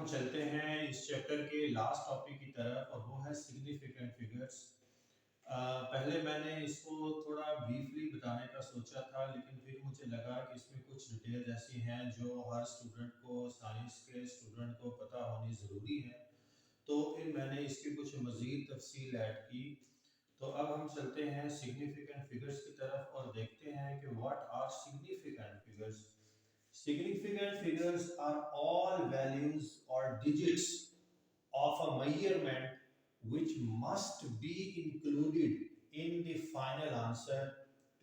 हम चलते हैं इस चैप्टर के लास्ट टॉपिक की तरफ और वो है सिग्निफिकेंट फिगर्स। पहले मैंने इसको थोड़ा ब्रीफली बताने का सोचा था, लेकिन फिर मुझे लगा कि इसमें कुछ डिटेल्स ऐसी हैं जो हर स्टूडेंट को, साइंस के स्टूडेंट को पता होनी ज़रूरी है। तो फिर मैंने इसकी कुछ मज़ीद तफसील ऐड की। तो अब हम चलते हैं सिग्निफिकेंट फिगर्स की तरफ और देखते हैं कि what are significant figures. Significant figures are all values or digits of a measurement which must be included in the final answer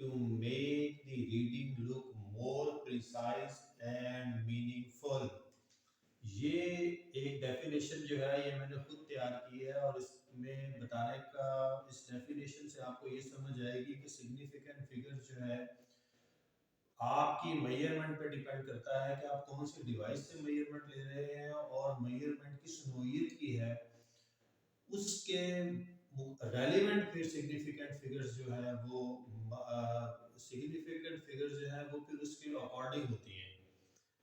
to make the reading look more precise and meaningful. ये एक definition जो है ये मैंने खुद तैयार की है और इसमें बताने का, इस डेफिनेशन से आपको ये समझ आएगी कि सिग्निफिकेंट फिगर्स जो है आपकी मेजरमेंट पे डिपेंड करता है कि आप कौन सी डिवाइस से मेजरमेंट ले रहे हैं और मेजरमेंट किस नोयत की है, उसके रेलिवेंट फिर सिग्निफिकेंट फिगर्स जो है वो सिग्निफिकेंट फिगर्स जो है वो फिर उसके अकॉर्डिंग होती हैं।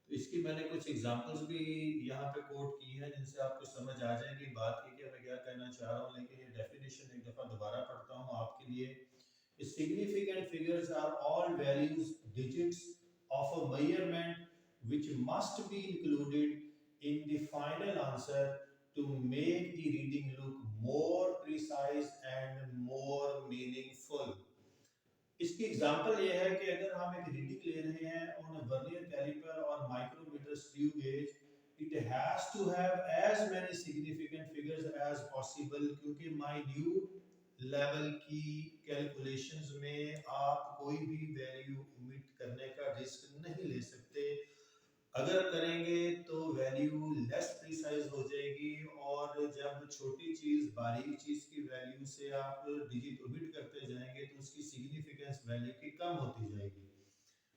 तो इसकी मैंने कुछ एग्जांपल्स भी यहाँ पे कोट की हैं जिनसे आपको समझ आ जाएगी बात की कि मैं क्या कहना चाह रहा हूँ, लेकिन ये डेफिनेशन एक दफ़ा दोबारा पढ़ता हूँ आपके लिए। Significant figures are all values, digits of a measurement which must be included in the final answer to make the reading look more precise and more meaningful. इसकी एग्जांपल ये है कि अगर हम एक रीडिंग ले रहे हैं ऑन अ वर्नियर कैलिपर और micrometer screw gauge, it has to have as many significant figures as possible, क्योंकि माइन्यूट लेवल की कैलकुलेशंस में आप कोई भी वैल्यू ओमिट करने का रिस्क नहीं ले सकते। अगर करेंगे तो वैल्यू लेस प्रिसाइज हो जाएगी, और जब छोटी चीज बारीक चीज की वैल्यू से आप डिजिट ओमिट करते जाएंगे तो उसकी सिग्निफिकेंस वैल्यू की कम होती जाएगी।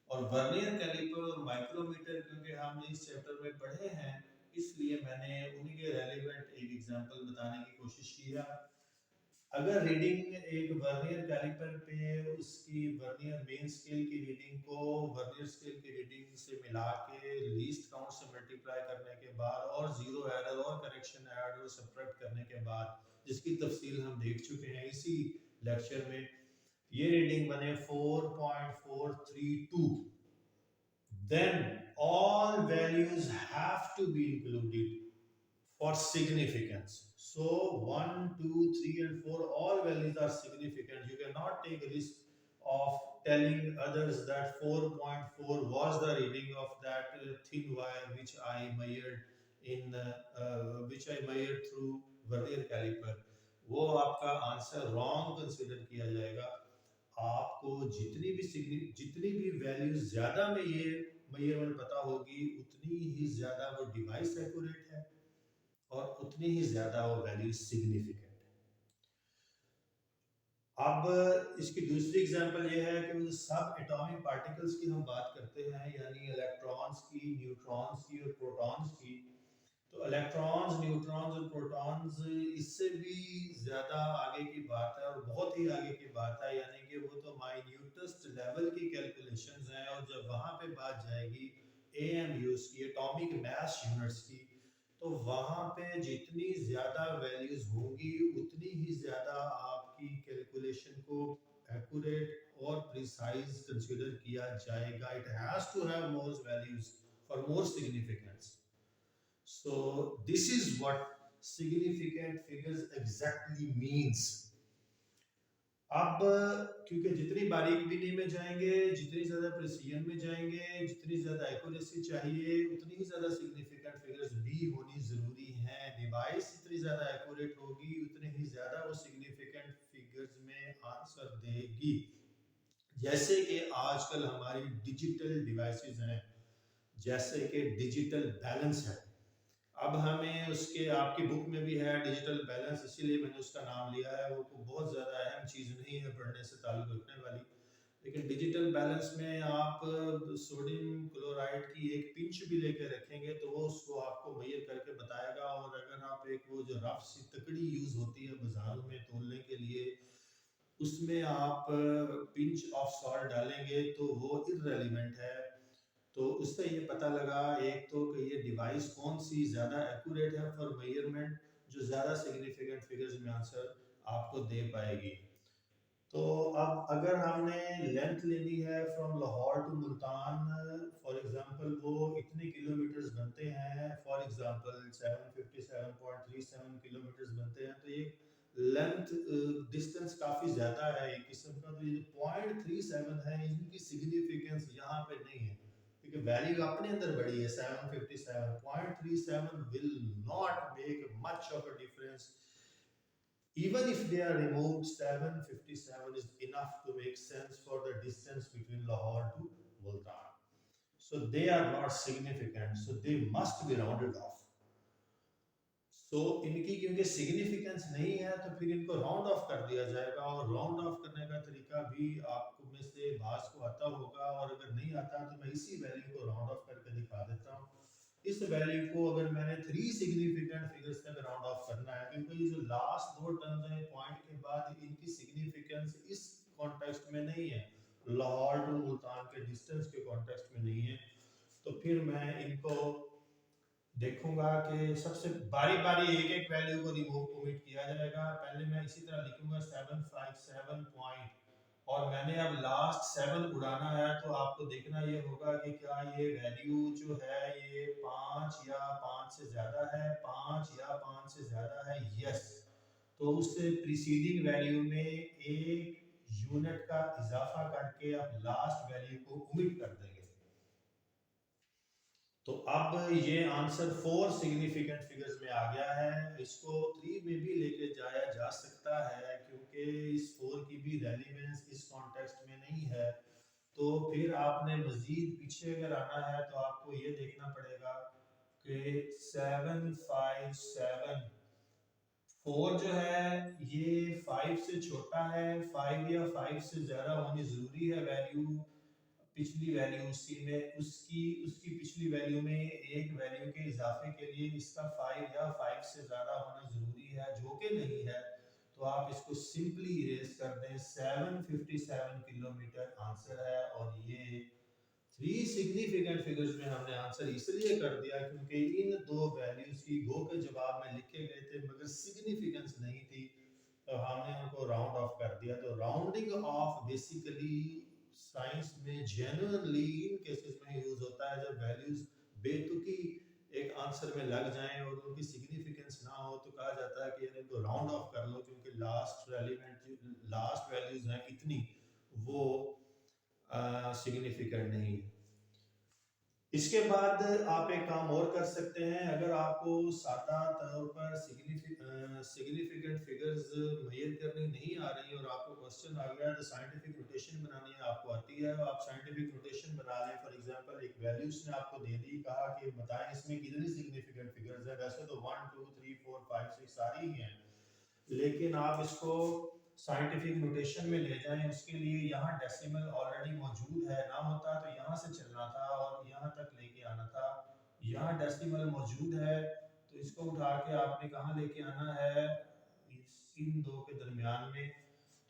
और वर्नियर कैलिपर और माइक्रोमीटर क्योंकि हमने इस चैप्टर में पढ़े हैं, इसलिए मैंने उन्हीं के रेलेवेंट एक एग्जांपल बताने की कोशिश की है। अगर रीडिंग एक वर्नियर कैलिपर पे उसकी वर्नियर मेन स्केल की रीडिंग को वर्नियर स्केल की रीडिंग से मिला के लीस्ट काउंट से मल्टीप्लाई करने के बाद और जीरो एरर और करेक्शन ऐड और सब्ट्रैक्ट करने के बाद, जिसकी तफसील हम देख चुके हैं इसी लेक्चर में, ये रीडिंग बने 4.432, then all values have to be included for significance. So 1, 2, 3 and 4 all values are significant. You cannot take a risk of telling others that 4.4 was the reading of that thin wire which I measured through vernier caliper. वो आपका answer wrong consider किया जाएगा। आपको जितनी भी value ज्यादा में ये मेजरमेंट पता होगी, उतनी ही ज्यादा वो डिवाइस एक्यूरेट है और उतनी ही ज्यादा वो वैल्यू सिग्निफिकेंट है। अब इसकी दूसरी एग्जांपल ये है कि वो सब एटॉमिक पार्टिकल्स की हम बात करते हैं, यानी इलेक्ट्रॉन्स की, न्यूट्रॉन्स की और प्रोटॉन्स की। तो इलेक्ट्रॉन्स, न्यूट्रॉन्स और प्रोटॉन्स इससे भी ज्यादा आगे की बात है और बहुत ही आगे की बात है, यानी कि वो तो माइन्यूटेस्ट लेवल की कैलकुलेशंस हैं। और जब वहां पे बात जाएगी एएमयूज की, एटॉमिक मास यूनिट्स की, तो वहां पे जितनी ज्यादा वैल्यूज होंगी उतनी ही ज्यादा आपकी कैलकुलेशन को एक्यूरेट और प्रिसाइज कंसीडर किया जाएगा। It has to have more values for more significance. So this is what significant figures exactly means. अब क्योंकि जितनी बारीकी में जाएंगे, जितनी ज्यादा प्रिसीजन में जाएंगे, जितनी ज्यादा एक्यूरेसी चाहिए, उतनी ही ज्यादा सिग्निफिकेंट फिगर्स भी होनी जरूरी है। डिवाइस जितनी ज्यादा एक्यूरेट होगी उतनी ही ज्यादा वो सिग्निफिकेंट फिगर्स में आंसर देगी। जैसे कि आजकल हमारी डिजिटल डिवाइसेस हैं, जैसे कि डिजिटल बैलेंस है। अब हमें उसके, आपकी बुक में भी है डिजिटल बैलेंस, इसीलिए मैंने उसका नाम लिया है। वो बहुत ज़्यादा अहम चीज़ नहीं है पढ़ने से ताल्लुक़ रखने वाली, लेकिन डिजिटल बैलेंस में आप सोडियम क्लोराइड की एक पिंच भी लेके रखेंगे तो वो उसको आपको मेजर करके बताएगा। और अगर आप एक वो जो रफ सी तकड़ी यूज़ होती है बाज़ारों में तोलने के लिए, उसमें आप पिंच ऑफ सॉल्ट डालेंगे तो वो इररेलेवेंट है। तो उससे ये पता लगा एक तो कि ये डिवाइस कौन सी ज़्यादा एक्यूरेट है फॉर मेजरमेंट, जो ज़्यादा सिग्निफिकेंट फिगर्स में आंसर आपको दे पाएगी। तो अब अगर हमने लेंथ लेनी है from Lahore to Multan, for example वो इतने किलोमीटर्स बनते हैं, फॉर एग्जांपल 757.37 किलोमीटर्स बनते हैं, तो ये लेंथ डिस्टेंस काफ़ी ज़्यादा है एक किस्म का। तो ये 0.37 है, इनकी सिग्निफिकेंस यहाँ पे नहीं है क्योंकि वैल्यू अपने अंदर बड़ी है 757। 0.37 will not make much of a difference. Even if they are removed, 757 is enough to make sense for the distance between Lahore to Multan. So they are not significant, so they must be rounded off. So इनकी क्योंकि significance नहीं है तो फिर इनको round of कर दिया जाएगा, और राउंड ऑफ करने का तरीका भी आपको में से बास को आता होगा, और अगर नहीं आता तो मैं इसी वैल्यू को राउंड ऑफ करके दिखा देता हूँ। इस वैल्यू को अगर मैंने 3 सिग्निफिकेंट फिगर्स तक राउंड ऑफ करना है, क्योंकि ये जो लास्ट दो टर्म्स हैं पॉइंट के बाद, इनकी सिग्निफिकेंस इस कॉन्टेक्स्ट में नहीं है, लाहौर टू मुल्तान के डिस्टेंस के कॉन्टेक्स्ट में नहीं है, तो फिर मैं इनको देखूंगा कि सबसे बारी बारी एक एक वैल्यू को रिमूव ओमिट किया जाएगा। पहले मैं इसी तरह लिखूंगा 757 पॉइंट, और मैंने अब लास्ट 7 उड़ाना है, तो आपको देखना ये होगा कि क्या ये वैल्यू जो है ये 5 या 5 से ज़्यादा है, 5 या 5 से ज़्यादा है, यस। तो उससे प्रीसीडिंग वैल्यू में एक यूनिट का इजाफा करके अब लास्ट वैल्यू को ओमिट कर देंगे। तो अब ये आंसर 4 सिग्निफिकेंट फिगर्स में आ गया है। इसको 3 में भी लेके जाया जा सकता है क्योंकि इस 4 की भी रेलिवेंस इस कॉन्टेक्स्ट में नहीं है। तो फिर आपने मजीद पीछे अगर आना है तो आपको ये देखना पड़ेगा कि 757 4 जो है ये 5 से छोटा है, 5 या 5 से ज़्यादा होनी ज़रूरी है वैल्यू। पिछली वैल्यू उसी में उसकी उसकी पिछली वैल्यू में एक वैल्यू के इजाफे के लिए इसका 5 या 5 से ज़्यादा होना ज़रूरी है, जो कि नहीं है। तो आप इसको सिंपली इरेज कर दें, 757 किलोमीटर आंसर है। और ये 3 सिग्निफिकेंट फिगर्स में हमने आंसर इसलिए कर दिया क्योंकि इन दो वैल्यूज की गो के जवाब में लिखे गए थे मगर सिग्निफिकेंस नहीं थी, तो हमने उनको राउंड ऑफ कर दिया। तो राउंडिंग ऑफ बेसिकली साइंस में जेन्युइनली इन केसेस में यूज होता है जब वैल्यूज बेतुकी एक आंसर में लग जाएं और उनकी सिग्निफिकेंस ना हो, तो कहा जाता है कि यार इनको राउंड ऑफ कर लो क्योंकि लास्ट रेलिवेंट लास्ट वैल्यूज हैं इतनी, वो सिग्निफिकेंट नहीं है। इसके बाद आप एक काम और कर सकते हैं, अगर आपको सादा तौर पर सिग्निफिकेंट फिगर्स मेजर करनी नहीं आ रही और आपको क्वेश्चन आ गया तो साइंटिफिक नोटेशन बनानी है आपको आती है, आप साइंटिफिक नोटेशन बना लें। फॉर एग्जांपल एक वैल्यू उसने आपको दे दी, कहा कि बताएं इसमें कितनी सिग्निफिकेंट फिगर्स है। वैसे तो 1 2 3 4 5 6 सारी ही हैं, लेकिन आप इसको साइंटिफिक नोटेशन में ले जाएं, उसके लिए यहाँ डेसिमल ऑलरेडी मौजूद है, ना होता तो यहाँ से चलना था और यहाँ तक लेके आना था। यहाँ डेसिमल मौजूद है तो इसको उठा के आपने कहाँ लेके आना है, इन दो के दरमियान में।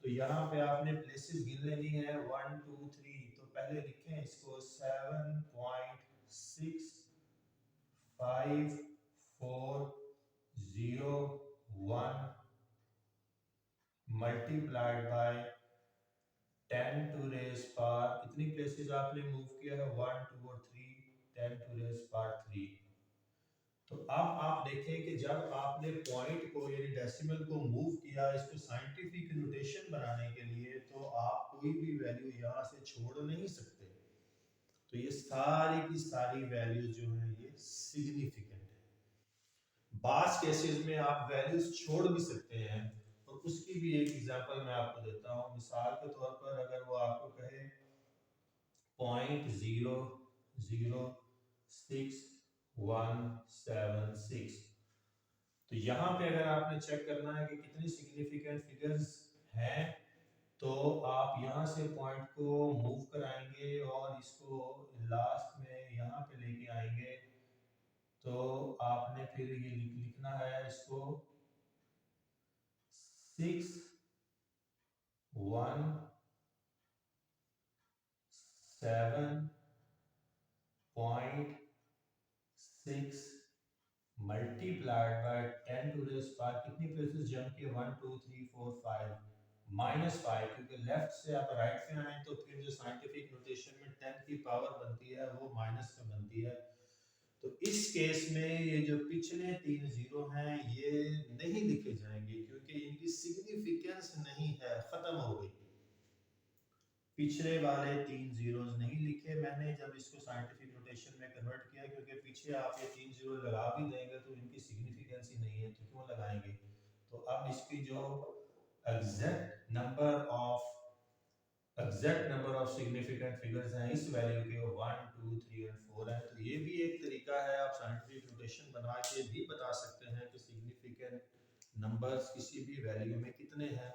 तो यहाँ पे आपने प्लेसेस गिन लेनी है 1 2 3। तो पहले लिखें इसको 7.65401 multiplied by 10 to raise power, कितनी प्लेसेस आपने मूव किया है 1 2 और 3, 10 टू रेज पावर 3। तो अब आप देखें कि जब आपने पॉइंट को यानी डेसिमल को मूव किया इसको साइंटिफिक नोटेशन बनाने के लिए, तो आप कोई भी वैल्यू यहाँ से छोड़ नहीं सकते। तो ये सारी की सारी वैल्यूज जो है ये सिग्निफिकेंट है। बास केसेस में आप वैल्यूज छोड़ भी सकते हैं, और उसकी भी एक एग्जांपल मैं आपको देता हूँ। मिसाल के तौर पर अगर वो आपको कहे 0.06176, तो यहाँ पे अगर आपने चेक करना है कि कितनी सिग्निफिकेंट फिगर्स हैं, तो आप यहाँ से पॉइंट को मूव कराएंगे और इसको लास्ट में यहाँ पे लेके आएंगे। तो आपने फिर ये लिखना है इसको 617 0.6 multiplied by 10 to raise power, कितनी प्लेसेस जंप किए, 1 2 3 4 5, -5, क्योंकि लेफ्ट से आप राइट में आए तो फिर जो साइंटिफिक नोटेशन में 10 की पावर बनती है वो माइनस में बनती है। तो इस केस में ये जो पिछले 3 जीरो हैं ये नहीं लिखे जाएंगे क्योंकि इनकी सिग्निफिकेंस नहीं है, खत्म हो गई। पिछले वाले 3 जीरोस नहीं लिखे मैंने जब इसको साइंटिफिक नोटेशन में कन्वर्ट किया, क्योंकि पीछे आप ये 3 जीरो लगा भी देंगे तो इनकी सिग्निफिकेंस ही नहीं है, तो क्यों लगाएंगे। तो अब इसकी जो exact number of significant figures हैं इस वैल्यू के, वो 1 2 3 और 4 है। तो ये भी एक तरीका है, आप साइंटिफिक नोटेशन बना के भी बता सकते हैं कि सिग्निफिकेंट नंबर्स किसी भी वैल्यू में कितने हैं।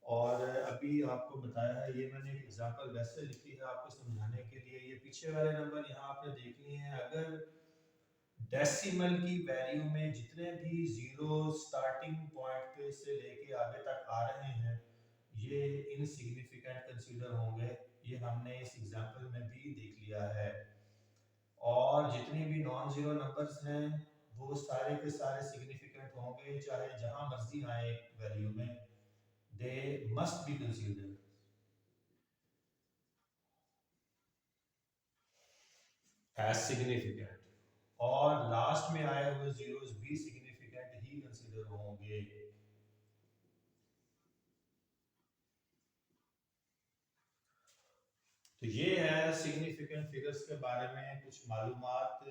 और अभी आपको बताया है, ये मैंने एक एग्जांपल वैसे लिखी है आपको समझाने के लिए। ये पीछे वाले नंबर यहाँ आपने देख लिए हैं, अगर डेसिमल की वैल्यू में जितने भी जीरो स्टार्टिंग पॉइंट पे से लेके आगे तक आ रहे हैं ये इनसिग्निफिकेंट कंसीडर होंगे। ये हमने इस एग्जांपल में भी देख लिया है। और जितनी भी नॉन जीरो नंबर्स हैं वो सारे के सारे सिग्निफिकेंट होंगे, चाहे जहां मर्जी आए वैल्यू में, they must be considered as significant. और लास्ट में आए हुए जीरोस भी सिग्निफिकेंट ही कंसीडर होंगे। तो ये है सिग्निफिकेंट फिगर्स के बारे में कुछ मालूमात।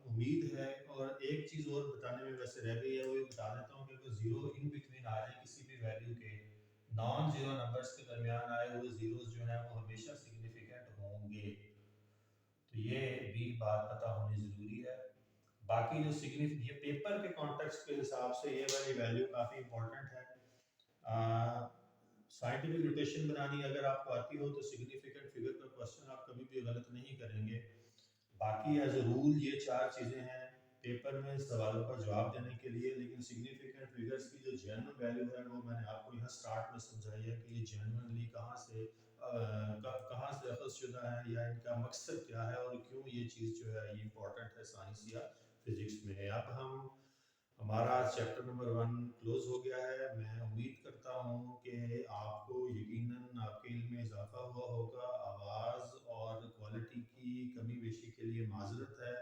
उम्मीद है, और एक चीज़ और बताने में वैसे रह गई है, वो ये बता देता हूँ कि अगर जीरो इन बिटवीन आ जाए किसी भी वैल्यू के, नॉन जीरो नंबर्स के दरमियान आए हुए जीरोस जो हैं वो हमेशा सिग्निफिकेंट होंगे। तो ये भी बात पता होनी ज़रूरी है। बाकी जो सिग्निफिक ये पेपर के कॉन्टेक्स्ट के हिसाब से ये वाली वैल्यू काफ़ी इंपॉर्टेंट है। साइंटिफिक नोटेशन बनानी अगर आपको आती हो तो सिग्निफिकेंट फिगर का क्वेश्चन आप कभी भी गलत नहीं करेंगे। बाकी एज अ रूल ये चार चीज़ें हैं पेपर में सवालों का जवाब देने के लिए। लेकिन सिग्निफिकेंट फिगर्स की जो जेन्युइन वैल्यू है वो मैंने आपको यहाँ स्टार्ट में समझाई है कि ये जेन्युइनली कहाँ से अखज़ शुदा है या इनका मकसद क्या है और क्यों ये चीज़ जो है ये इंपॉर्टेंट है साइंस या फिजिक्स में। अब हमारा चैप्टर नंबर 1 क्लोज हो गया है। मैं उम्मीद करता हूँ कि आपको यकीनन आपके इल्म में इजाफा हुआ होगा। आवाज़ और क्वालिटी की कमी बेशी के लिए माजरत है,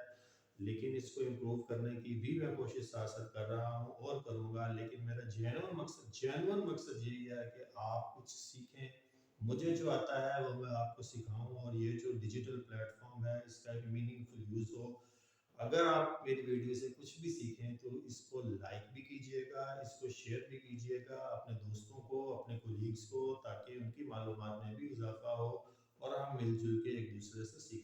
लेकिन इसको इम्प्रूव करने की भी मैं कोशिश साथ साथ कर रहा हूँ और करूँगा। लेकिन मेरा जेन्युइन मकसद यही है कि आप कुछ सीखें, मुझे जो आता है वो मैं आपको सिखाऊं, और ये जो डिजिटल प्लेटफॉर्म है इसका एक मीनिंगफुल यूज़ हो। अगर आप मेरी वीडियो से कुछ भी सीखें तो इसको लाइक भी कीजिएगा, इसको शेयर भी कीजिएगा अपने दोस्तों को, अपने कोलीग्स को, ताकि उनकी मालूमात में भी इजाफा हो और हम मिलजुल के एक दूसरे से सीखें।